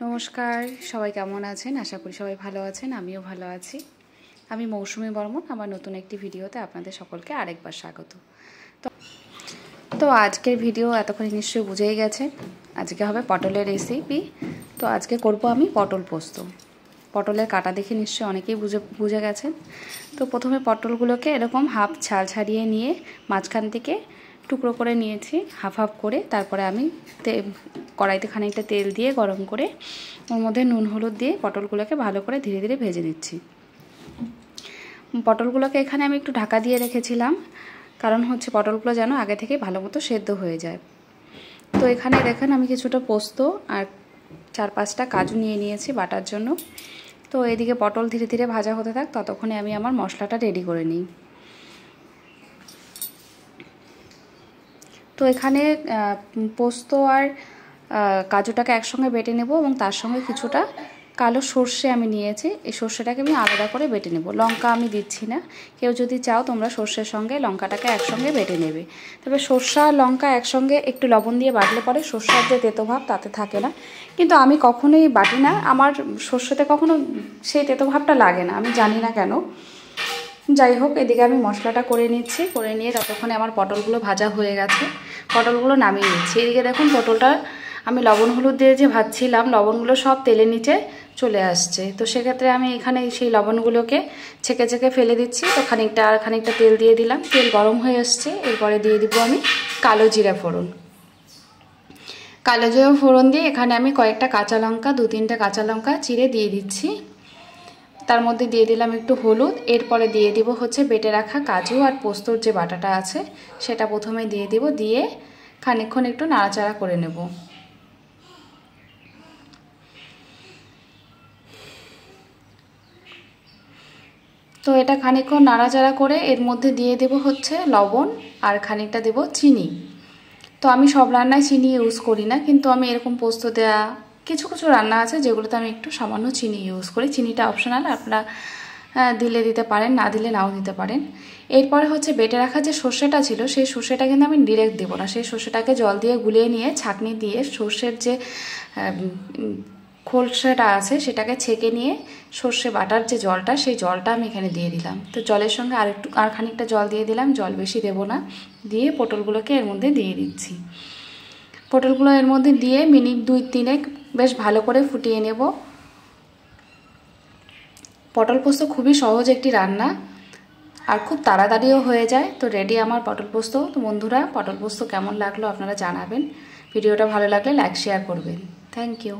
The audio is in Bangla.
নমস্কার, সবাই কেমন আছেন? আশা করি সবাই ভালো আছেন। আমিও ভালো আছি। আমি মৌসুমী বর্মন। আমার নতুন একটি ভিডিওতে আপনাদের সকলকে আরেকবার স্বাগত। তো আজকের ভিডিও এতক্ষণ নিশ্চয়ই বুঝেই গেছেন। আজকে হবে পটলের রেসিপি। তো আজকে করব আমি পটল পোস্ত। পটলের কাটা দেখে নিশ্চয়ই অনেকেই বুঝে গেছেন। তো প্রথমে পটলগুলোকে এরকম হাফ ছাল ছাড়িয়ে নিয়ে মাঝখান থেকে টুকরো করে নিয়েছি হাফ হাফ করে। তারপরে আমি কড়াইতে খানিকটা তেল দিয়ে গরম করে ওর মধ্যে নুন হলুদ দিয়ে পটলগুলোকে ভালো করে ধীরে ধীরে ভেজে নিচ্ছি। পটলগুলোকে এখানে আমি একটু ঢাকা দিয়ে রেখেছিলাম, কারণ হচ্ছে পটলগুলো যেন আগে থেকে ভালো মতো সেদ্ধ হয়ে যায়। তো এখানে দেখেন আমি কিছুটা পোস্ত আর 4-5টা কাজু নিয়ে নিয়েছি বাটার জন্য। তো এদিকে পটল ধীরে ধীরে ভাজা হতে থাক, ততক্ষণে আমি আমার মশলাটা রেডি করে নিই। তো এখানে পোস্ত আর কাজুটাকে একসঙ্গে বেটে নেব এবং তার সঙ্গে কিছুটা কালো সর্ষে আমি নিয়েছি। এই সর্ষেটাকে আমি আলাদা করে বেটে নেব। লঙ্কা আমি দিচ্ছি না। কেউ যদি চাও তোমরা সর্ষের সঙ্গে লঙ্কাটাকে একসঙ্গে বেটে নেবে। তবে সর্ষা আর লঙ্কা একসঙ্গে একটু লবণ দিয়ে বাটলে পরে সর্ষার যে তেতো ভাব তাতে থাকে না। কিন্তু আমি কখনোই বাটি না, আমার সর্ষেতে কখনো সেই তেতো ভাবটা লাগে না, আমি জানি না কেন। যাই হোক, এদিকে আমি মশলাটা করে নিচ্ছি। করে নিয়ে ততক্ষণে আমার পটলগুলো ভাজা হয়ে গেছে। পটলগুলো নামিয়ে নিচ্ছি। এদিকে দেখুন পটলটা আমি লবণ হলুদ দিয়ে যে ভাজছিলাম, লবণগুলো সব তেলের নিচে চলে আসছে। তো সেক্ষেত্রে আমি এখানে সেই লবণগুলোকে ছেঁকে ছেঁকে ফেলে দিচ্ছি। তো খানিকটা তেল দিয়ে দিলাম। তেল গরম হয়ে আসছে। এরপরে দিয়ে দিব আমি কালো জিরা ফোড়ন। কালো জিরা ফোড়ন দিয়ে এখানে আমি কয়েকটা কাঁচা লঙ্কা, 2-3টা কাঁচা লঙ্কা চিড়ে দিয়ে দিচ্ছি। তার মধ্যে দিয়ে দিলাম একটু হলুদ। এরপরে দিয়ে দিব হচ্ছে বেটে রাখা কাজু আর পোস্তর যে বাটাটা আছে সেটা প্রথমে দিয়ে দিব। দিয়ে খানিকক্ষণ একটু নাড়াচাড়া করে নেব। তো এটা খানিকক্ষণ নাড়াচাড়া করে এর মধ্যে দিয়ে দেব হচ্ছে লবণ আর খানিকটা দেব চিনি। তো আমি সব রান্নায় চিনি ইউজ করি না, কিন্তু আমি এরকম পোস্ত দেওয়া কিছু কিছু রান্না আছে যেগুলোতে আমি একটু সামান্য চিনি ইউজ করি। চিনিটা অপশনাল, আপনারা দিলে দিতে পারেন, না দিলে নাও দিতে পারেন। এরপরে হচ্ছে বেটে রাখা যে সর্ষেটা ছিল সেই সর্ষেটা কিন্তু আমি ডিরেক্ট দেবো না। সেই সর্ষেটাকে জল দিয়ে গুলিয়ে নিয়ে ছাঁকনি দিয়ে সর্ষের যে খোলসাটা আছে সেটাকে ছেঁকে নিয়ে সর্ষে বাটার যে জলটা সেই জলটা আমি এখানে দিয়ে দিলাম। তো জলের সঙ্গে আর খানিকটা জল দিয়ে দিলাম, জল বেশি দেবো না। দিয়ে পটলগুলোকে এর মধ্যে দিয়ে দিচ্ছি। পটলগুলো এর মধ্যে দিয়ে মিনিট 2-3 বেশ ভালো করে ফুটিয়ে নেব। পটল পোস্ত খুবই সহজ একটি রান্না আর খুব তাড়াতাড়িও হয়ে যায়। তো রেডি আমার পটল পোস্ত। তো বন্ধুরা, পটল পোস্ত কেমন লাগলো আপনারা জানাবেন। ভিডিওটা ভালো লাগলে লাইক শেয়ার করবেন। Thank you.